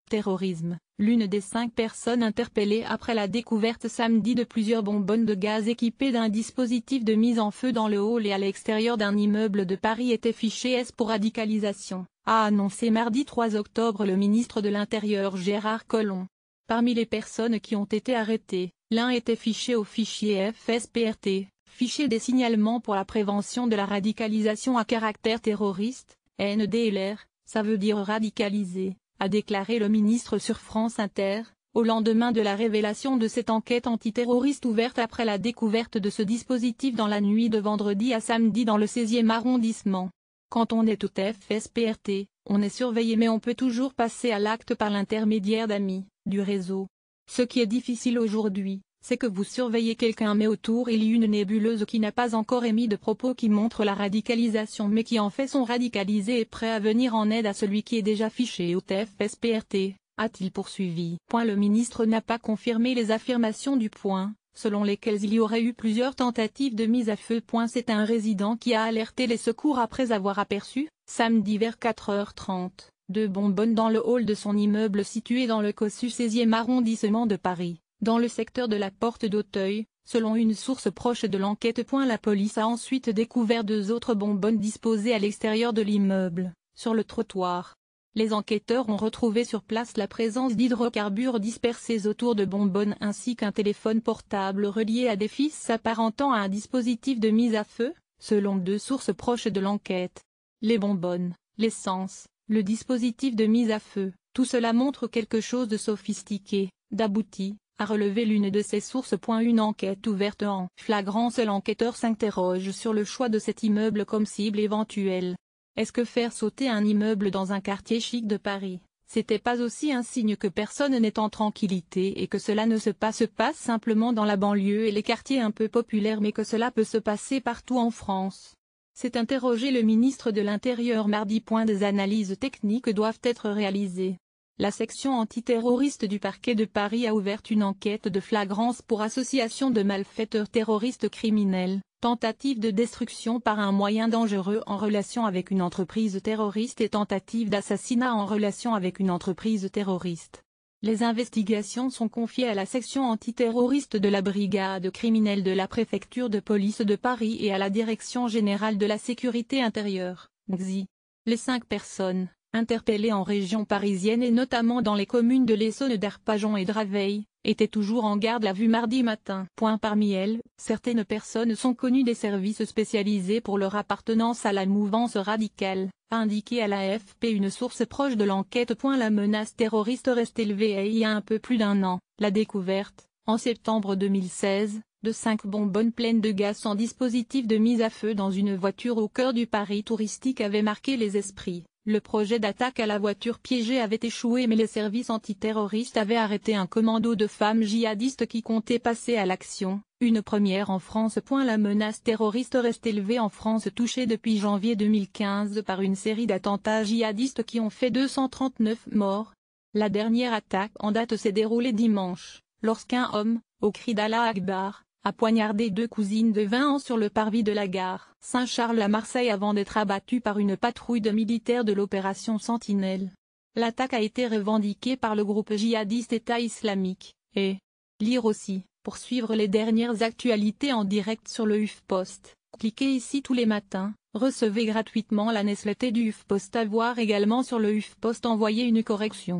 Terrorisme. L'une des 5 personnes interpellées après la découverte samedi de plusieurs bonbonnes de gaz équipées d'un dispositif de mise en feu dans le hall et à l'extérieur d'un immeuble de Paris était fichée S pour radicalisation, a annoncé mardi 3 octobre le ministre de l'Intérieur Gérard Collomb. Parmi les personnes qui ont été arrêtées, l'un était fiché au fichier FSPRT, fichier des signalements pour la prévention de la radicalisation à caractère terroriste, NDLR, ça veut dire radicalisé, a déclaré le ministre sur France Inter, au lendemain de la révélation de cette enquête antiterroriste ouverte après la découverte de ce dispositif dans la nuit de vendredi à samedi dans le 16e arrondissement. Quand on est au FSPRT, on est surveillé mais on peut toujours passer à l'acte par l'intermédiaire d'amis, du réseau. Ce qui est difficile aujourd'hui, c'est que vous surveillez quelqu'un mais autour il y a une nébuleuse qui n'a pas encore émis de propos qui montrent la radicalisation mais qui en fait sont radicalisés et prêts à venir en aide à celui qui est déjà fiché au FSPRT, a-t-il poursuivi. Le ministre n'a pas confirmé les affirmations du Point, selon lesquelles il y aurait eu plusieurs tentatives de mise à feu. C'est un résident qui a alerté les secours après avoir aperçu, samedi vers 4h30, 2 bonbonnes dans le hall de son immeuble situé dans le Cossu 16e arrondissement de Paris. Dans le secteur de la Porte d'Auteuil, selon une source proche de l'enquête. La police a ensuite découvert 2 autres bonbonnes disposées à l'extérieur de l'immeuble, sur le trottoir. Les enquêteurs ont retrouvé sur place la présence d'hydrocarbures dispersés autour de bonbonnes ainsi qu'un téléphone portable relié à des fils s'apparentant à un dispositif de mise à feu, selon 2 sources proches de l'enquête. Les bonbonnes, l'essence, le dispositif de mise à feu, tout cela montre quelque chose de sophistiqué, d'abouti, a relevé l'une de ses sources. Une enquête ouverte en flagrance. L'enquêteur s'interroge sur le choix de cet immeuble comme cible éventuelle. Est-ce que faire sauter un immeuble dans un quartier chic de Paris, c'était pas aussi un signe que personne n'est en tranquillité et que cela ne se passe pas simplement dans la banlieue et les quartiers un peu populaires mais que cela peut se passer partout en France? S'est interrogé le ministre de l'Intérieur mardi. Des analyses techniques doivent être réalisées. La section antiterroriste du parquet de Paris a ouvert une enquête de flagrance pour association de malfaiteurs terroristes criminels, tentative de destruction par un moyen dangereux en relation avec une entreprise terroriste et tentative d'assassinat en relation avec une entreprise terroriste. Les investigations sont confiées à la section antiterroriste de la brigade criminelle de la préfecture de police de Paris et à la Direction générale de la sécurité intérieure, DGSI. Les 5 personnes interpellés en région parisienne et notamment dans les communes de l'Essonne, d'Arpajon et Draveil, étaient toujours en garde à vue mardi matin. Parmi elles, certaines personnes sont connues des services spécialisés pour leur appartenance à la mouvance radicale, a indiqué à l'AFP une source proche de l'enquête. La menace terroriste reste élevée il y a un peu plus d'1 an. La découverte, en septembre 2016, de 5 bonbonnes pleines de gaz sans dispositif de mise à feu dans une voiture au cœur du Paris touristique avait marqué les esprits. Le projet d'attaque à la voiture piégée avait échoué mais les services antiterroristes avaient arrêté un commando de femmes djihadistes qui comptaient passer à l'action, une première en France. La menace terroriste reste élevée en France, touchée depuis janvier 2015 par une série d'attentats djihadistes qui ont fait 239 morts. La dernière attaque en date s'est déroulée dimanche, lorsqu'un homme, au cri d'Allah Akbar, a poignardé 2 cousines de 20 ans sur le parvis de la gare Saint-Charles à Marseille avant d'être abattu par une patrouille de militaires de l'opération Sentinelle. L'attaque a été revendiquée par le groupe djihadiste État islamique, et lire aussi, pour suivre les dernières actualités en direct sur le HuffPost, cliquez ici tous les matins, recevez gratuitement la newsletter du HuffPost. À voir également sur le HuffPost. Envoyez une correction.